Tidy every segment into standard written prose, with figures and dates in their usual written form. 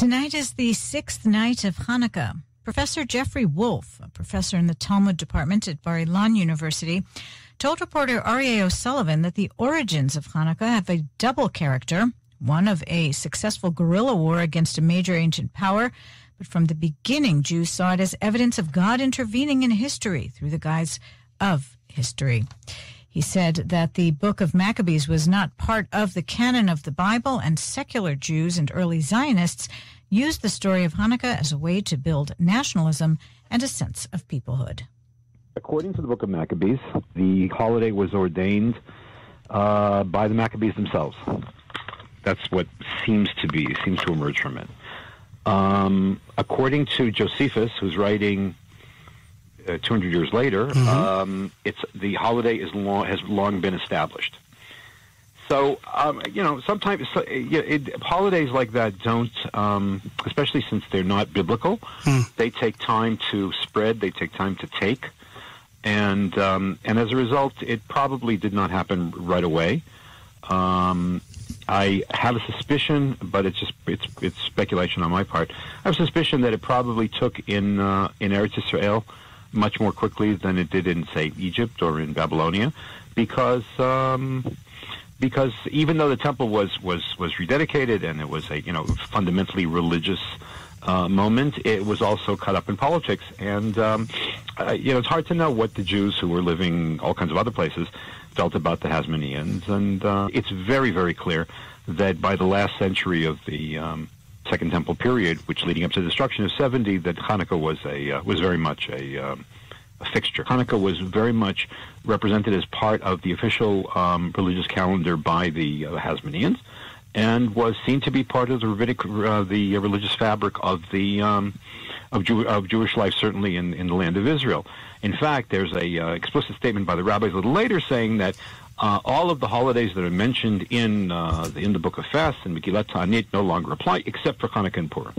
Tonight is the sixth night of Hanukkah. Professor Jeffrey Wolf, a professor in the Talmud department at Bar Ilan University, told reporter Arieh O'Sullivan that the origins of Hanukkah have a double character, one of a successful guerrilla war against a major ancient power, but from the beginning, Jews saw it as evidence of God intervening in history through the guise of history. He said that the Book of Maccabees was not part of the canon of the Bible, and secular Jews and early Zionists used the story of Hanukkah as a way to build nationalism and a sense of peoplehood. According to the Book of Maccabees, the holiday was ordained by the Maccabees themselves. That's what seems to emerge from it. According to Josephus, who's writing 200 years later, the holiday has long been established. So, sometimes holidays like that don't, especially since they're not biblical, they take time to spread, they take time to take, and as a result, it probably did not happen right away. I have a suspicion, but it's speculation on my part. I have a suspicion that it probably took in Eretz Israel much more quickly than it did in, say, Egypt or in Babylonia, because even though the temple was rededicated and it was a fundamentally religious moment, it was also caught up in politics, and it's hard to know what the Jews who were living all kinds of other places felt about the Hasmoneans, and it's very, very clear that by the last century of the Second Temple period, which leading up to the destruction of 70, that Hanukkah was very much a fixture. Hanukkah was very much represented as part of the official religious calendar by the Hasmoneans, and was seen to be part of the rabbinic, the religious fabric of the of Jewish life, certainly in the land of Israel. In fact, there's a explicit statement by the rabbis a little later saying that all of the holidays that are mentioned in the Book of Fasts and Megillat Ta'anit no longer apply, except for Hanukkah and Purim.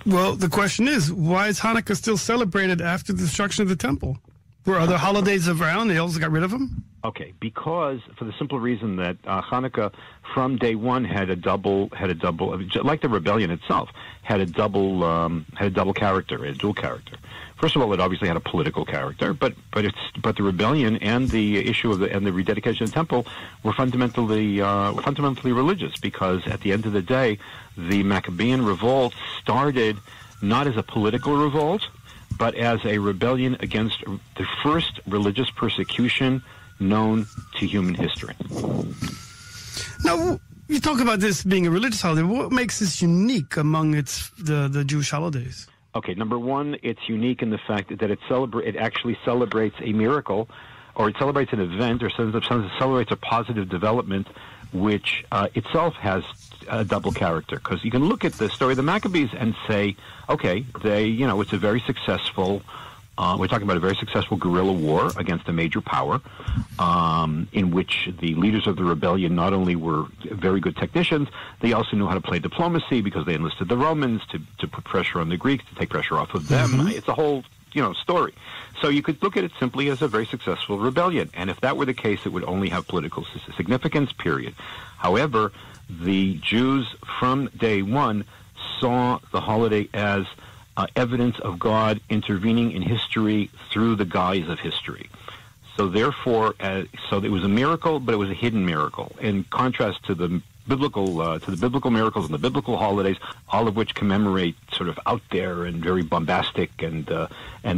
Well, the question is, why is Hanukkah still celebrated after the destruction of the temple? Were other holidays around? They also got rid of them? Okay, because for the simple reason that Hanukkah from day one had a double, like the rebellion itself, had a double character, a dual character. First of all, it obviously had a political character, but the rebellion and the issue of the rededication of the temple were fundamentally religious, because at the end of the day, the Maccabean revolt started not as a political revolt, but as a rebellion against the first religious persecution known to human history. Now, you talk about this being a religious holiday. What makes this unique among the Jewish holidays? Okay, number one, it's unique in the fact that it actually celebrates a miracle, or it celebrates an event, or celebrates a positive development, which itself has a double character. Because you can look at the story of the Maccabees and say, okay, it's a very successful. We're talking about a very successful guerrilla war against a major power, in which the leaders of the rebellion not only were very good technicians, they also knew how to play diplomacy, because they enlisted the Romans to put pressure on the Greeks, to take pressure off of them. It's a whole story. So you could look at it simply as a very successful rebellion, and if that were the case, it would only have political significance, period. However, the Jews from day one saw the holiday as evidence of God intervening in history through the guise of history. So therefore, so it was a miracle, but it was a hidden miracle, in contrast to the biblical miracles and the biblical holidays, all of which commemorate sort of out there and very bombastic and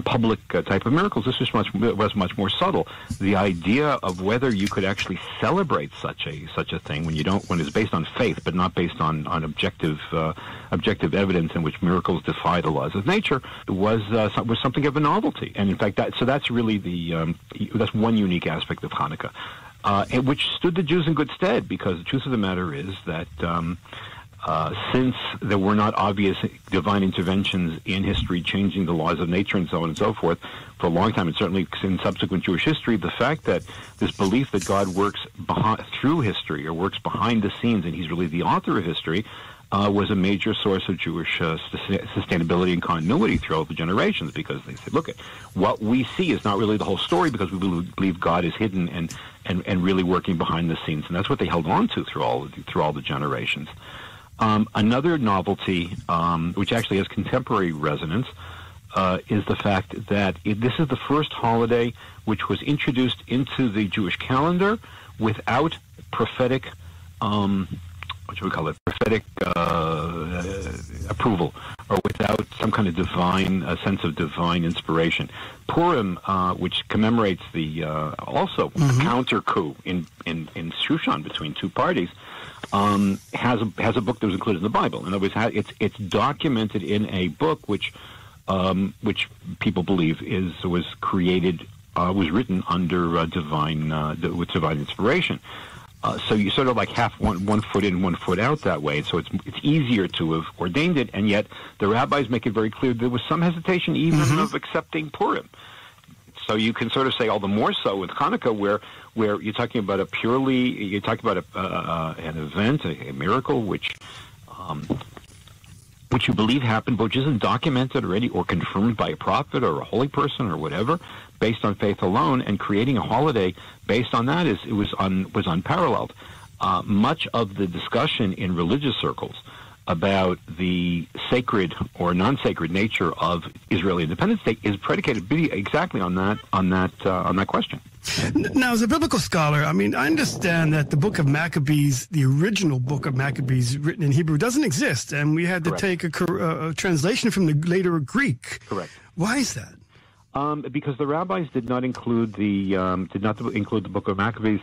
public type of miracles. This was much more subtle. The idea of whether you could actually celebrate such a thing when it's based on faith but not based on objective evidence, in which miracles defy the laws of nature, was something of a novelty. And in fact, that's really that's one unique aspect of Hanukkah. Which stood the Jews in good stead, because the truth of the matter is that since there were not obvious divine interventions in history changing the laws of nature and so on and so forth for a long time, and certainly in subsequent Jewish history, the fact that this belief that God works through history, or works behind the scenes, and he's really the author of history, was a major source of Jewish sustainability and continuity throughout the generations, because they said, look, what we see is not really the whole story, because we believe God is hidden and really working behind the scenes. And that's what they held on to through all the generations. Another novelty, which actually has contemporary resonance, is the fact that this is the first holiday which was introduced into the Jewish calendar without prophetic, what should we call it, prophetic approval, or without some kind of divine, sense of divine inspiration. Purim, which commemorates the also a counter coup in Shushan between two parties, has a book that was included in the Bible. In other words, it's documented in a book which people believe was created, was written under with divine inspiration. So you sort of like half one foot in, 1 foot out that way. So it's easier to have ordained it, and yet the rabbis make it very clear there was some hesitation even of accepting Purim. So you can sort of say all the more so with Hanukkah, where you're talking about an event, a miracle, which you believe happened, but which isn't documented already or confirmed by a prophet or a holy person or whatever, based on faith alone, and creating a holiday based on that was unparalleled. Much of the discussion in religious circles about the sacred or non-sacred nature of Israeli Independence Day is predicated exactly on that question. Now, as a biblical scholar, I mean, I understand that the Book of Maccabees, the original Book of Maccabees written in Hebrew, doesn't exist, and we had to take a translation from the later Greek. Correct. Why is that? Because the rabbis did not include the Book of Maccabees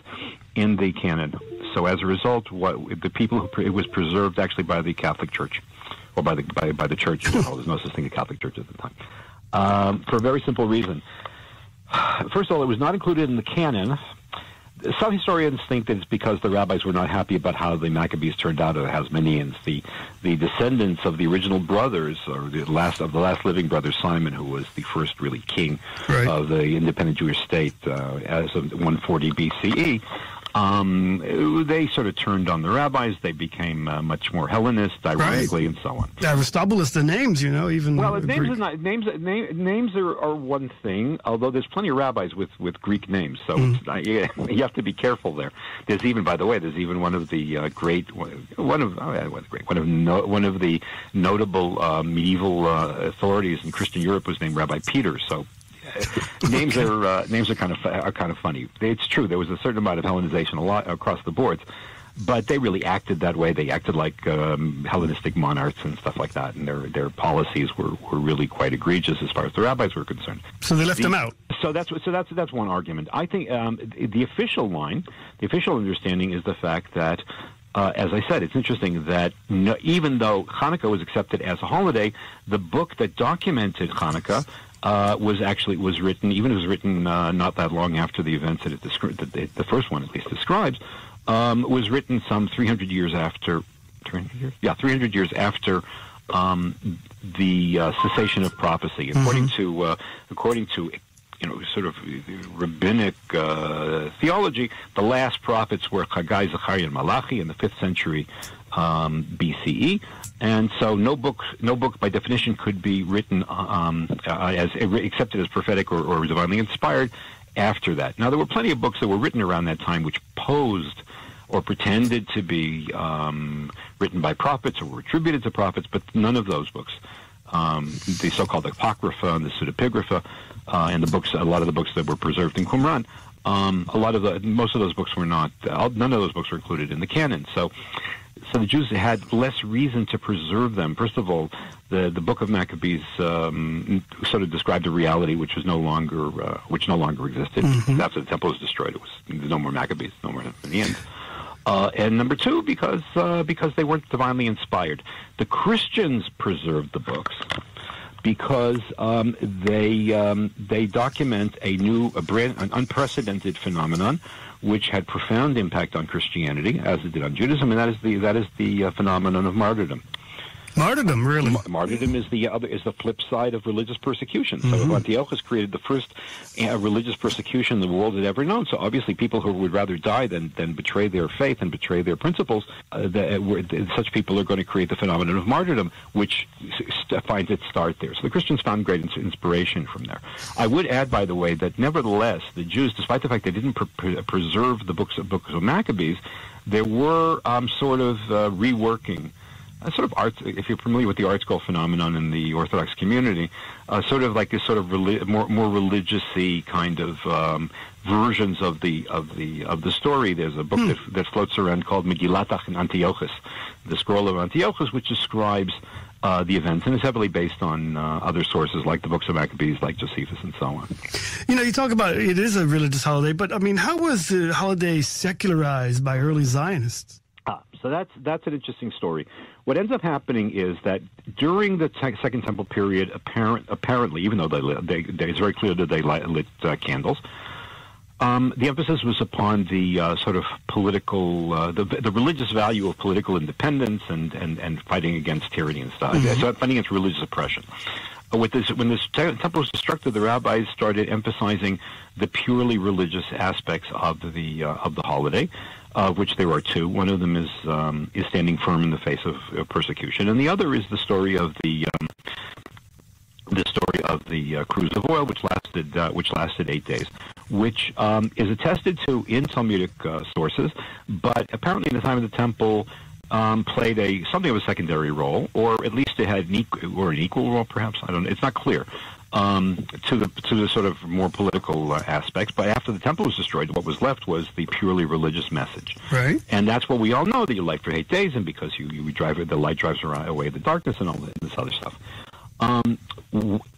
in the canon. So as a result, it was preserved actually by the Catholic Church, or by the church. There's no such thing as Catholic Church at the time, for a very simple reason. First of all, it was not included in the canon. Some historians think that it's because the rabbis were not happy about how the Maccabees turned out, or the Hasmoneans, the descendants of the original brothers, or the last living brother Simon, who was the first really king of the independent Jewish state as of 140 BCE. They sort of turned on the rabbis. They became much more Hellenist, ironically, and so on. Aristobulus, the names, even. Well, names are one thing. Although there's plenty of rabbis with Greek names, so you have to be careful there. There's even, by the way, one of the one of the notable medieval authorities in Christian Europe was named Rabbi Peter. So. Names are kind of funny. It's true, there was a certain amount of Hellenization a lot across the boards, but they really acted that way. They acted like Hellenistic monarchs and stuff like that, and their policies were really quite egregious as far as the rabbis were concerned. So they left them out. So that's one argument. I think the official line, the official understanding is the fact that. As I said, it's interesting that even though Hanukkah was accepted as a holiday, the book that documented Hanukkah was written not that long after the events that the first one at least describes, was written some 300 years after. 300 years? Yeah, 300 years after the cessation of prophecy, according to sort of rabbinic theology. The last prophets were Haggai, Zechariah, and Malachi in the 5th century BCE, and so no book by definition could be written as accepted as prophetic or divinely inspired after that. Now, there were plenty of books that were written around that time which posed or pretended to be written by prophets or were attributed to prophets, but none of those books, the so-called Apocrypha and the Pseudepigrapha, and a lot of the books that were preserved in Qumran, most of those books were not. None of those books were included in the canon. So the Jews had less reason to preserve them. First of all, the Book of Maccabees sort of described a reality which no longer existed. After the temple was destroyed, there's no more Maccabees, no more in the end. And number two, because they weren't divinely inspired. The Christians preserved the books because they document an unprecedented phenomenon which had profound impact on Christianity, as it did on Judaism, and that is the phenomenon of martyrdom. Martyrdom, really? Martyrdom is the flip side of religious persecution. So Antiochus created the first religious persecution the world had ever known. So obviously people who would rather die than betray their faith and betray their principles, such people are going to create the phenomenon of martyrdom, which finds its start there. So the Christians found great inspiration from there. I would add, by the way, that nevertheless, the Jews, despite the fact they didn't preserve the books of Maccabees, there were sort of reworking sort of art. If you're familiar with the art school phenomenon in the Orthodox community, sort of like this sort of more religious-y kind of versions of the story. There's a book that floats around called Megillat Antiochus, the Scroll of Antiochus, which describes the events, and it's heavily based on other sources like the books of Maccabees, like Josephus, and so on. You talk about it is a religious holiday, but I mean, how was the holiday secularized by early Zionists? So that's an interesting story. What ends up happening is that during the Second Temple period, apparently, even though it's very clear that they lit candles, the emphasis was upon the sort of political, the religious value of political independence and fighting against tyranny and stuff, so fighting against religious oppression. When this temple was constructed, the rabbis started emphasizing the purely religious aspects of the holiday, of which there are two. One of them is standing firm in the face of persecution, and the other is the story of the cruise of oil, which lasted 8 days, which is attested to in Talmudic sources, but apparently in the time of the temple played something of a secondary role, or at least it had an equal role, perhaps. I don't know. It's not clear to the sort of more political aspects. But after the temple was destroyed, what was left was the purely religious message. Right. And that's what we all know, that you light for 8 days, and because you drive it, the light drives away the darkness and all this other stuff. And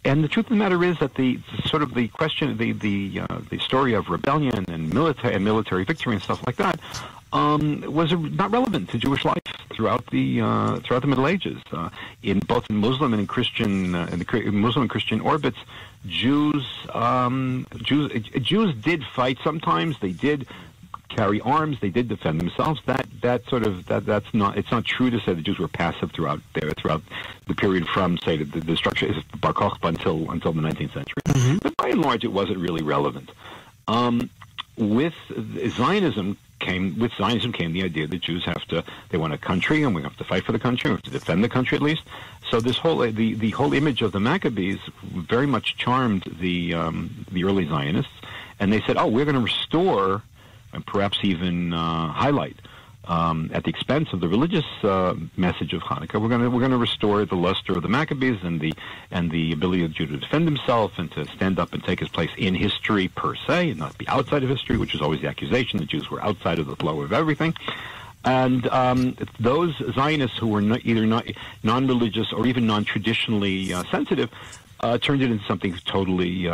the truth of the matter is that the question, the story of rebellion and military victory and stuff like that was not relevant to Jewish life throughout the Middle Ages. In both Muslim and in Christian Muslim and Christian orbits, Jews did fight sometimes. They did carry arms. They did defend themselves. It's not true to say the Jews were passive throughout the period from, say, the destruction of Bar Kokhba until the 19th century. But by and large, it wasn't really relevant. With Zionism came the idea that Jews they want a country, and we have to fight for the country. We have to defend the country at least. So this whole the whole image of the Maccabees very much charmed the early Zionists, and they said, "Oh, we're going to restore and perhaps even highlight." At the expense of the religious message of Hanukkah, we're going to restore the luster of the Maccabees and the ability of Judah to defend himself and to stand up and take his place in history per se, and not be outside of history, which is always the accusation that Jews were outside of the flow of everything. And those Zionists who were either non-religious or even non-traditionally sensitive turned it into something totally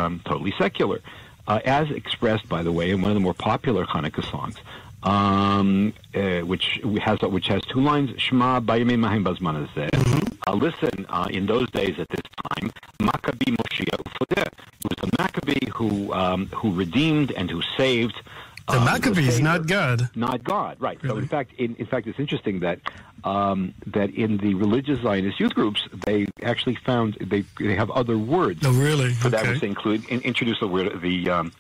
secular, as expressed, by the way, in one of the more popular Hanukkah songs. Which has two lines: Shema bayimim mahim bazman hazeh. Listen, in those days at this time, Maccabi Moshiach Ufodeh was a Maccabee who redeemed and who saved. The Maccabees, not God. Not God, right? Really? So in fact, it's interesting that in the religious Zionist youth groups, they actually found they have other words. Oh, really? For that, which they introduce the word the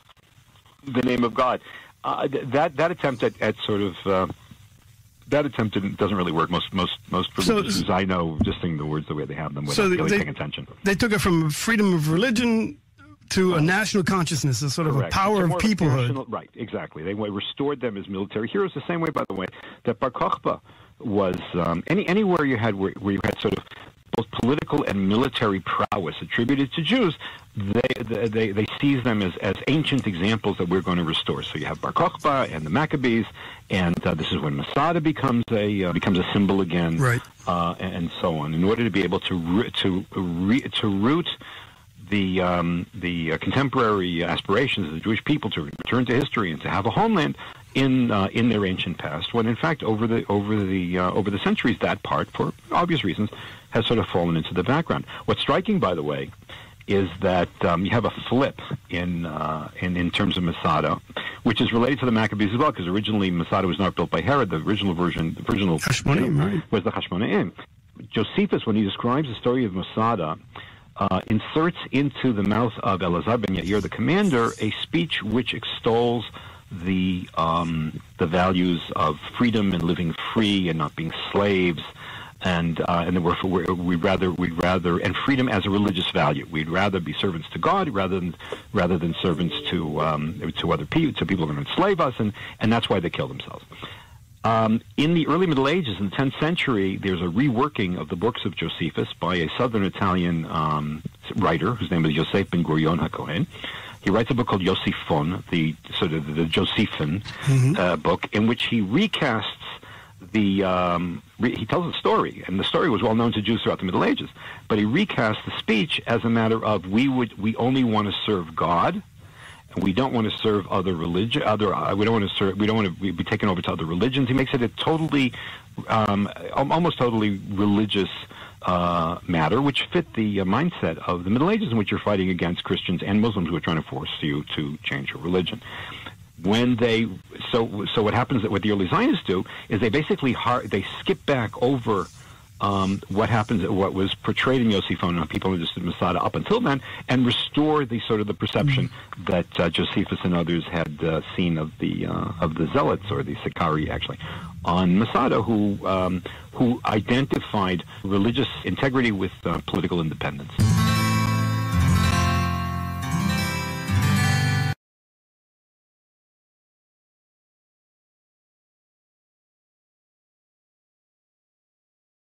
name of God. That attempt at sort of that attempt doesn't really work. Most religions I know just sing the words the way they have them without really paying attention. They took it from freedom of religion to a national consciousness, a sort of a power of peoplehood. Right, exactly. They restored them as military heroes, the same way, by the way, that Bar Kokhba was anywhere you had where you had sort of both political and military prowess attributed to Jews. They seize them as ancient examples that we're going to restore. So you have Bar Kokhba and the Maccabees, and this is when Masada becomes a symbol again, right? And so on. In order to be able to root the contemporary aspirations of the Jewish people to return to history and to have a homeland in their ancient past, when in fact over the centuries that part, for obvious reasons, has sort of fallen into the background. What's striking, by the way, is that you have a flip in terms of Masada, which is related to the Maccabees as well, because originally Masada was not built by Herod. The original Hashmonaim, right, was the Hashmonaim. Josephus, when he describes the story of Masada, inserts into the mouth of Elazar ben Yair, the commander, a speech which extols the values of freedom and living free and not being slaves, and we'd rather and freedom as a religious value. We'd rather be servants to God rather than servants to other people, to people who are going to enslave us, and that's why they kill themselves. In the early Middle Ages, in the 10th century, there's a reworking of the books of Josephus by a southern Italian writer whose name is Yosef ben Gurion HaKohen. He writes a book called Yosiphon, the Josephine book, in which he recasts he tells a story, and the story was well known to Jews throughout the Middle Ages, but he recasts the speech as a matter of we only want to serve God, and we don't want to serve other religion. We don't want to be taken over to other religions. He makes it a totally, almost totally religious matter, which fit the mindset of the Middle Ages, in which you're fighting against Christians and Muslims who are trying to force you to change your religion. So what happens, that what the early Zionists do is they basically they skip back over what was portrayed in Yosiphon and people understood Masada up until then, and restore the sort of the perception that Josephus and others had seen of the Zealots, or the Sicarii actually, on Masada, who identified religious integrity with political independence.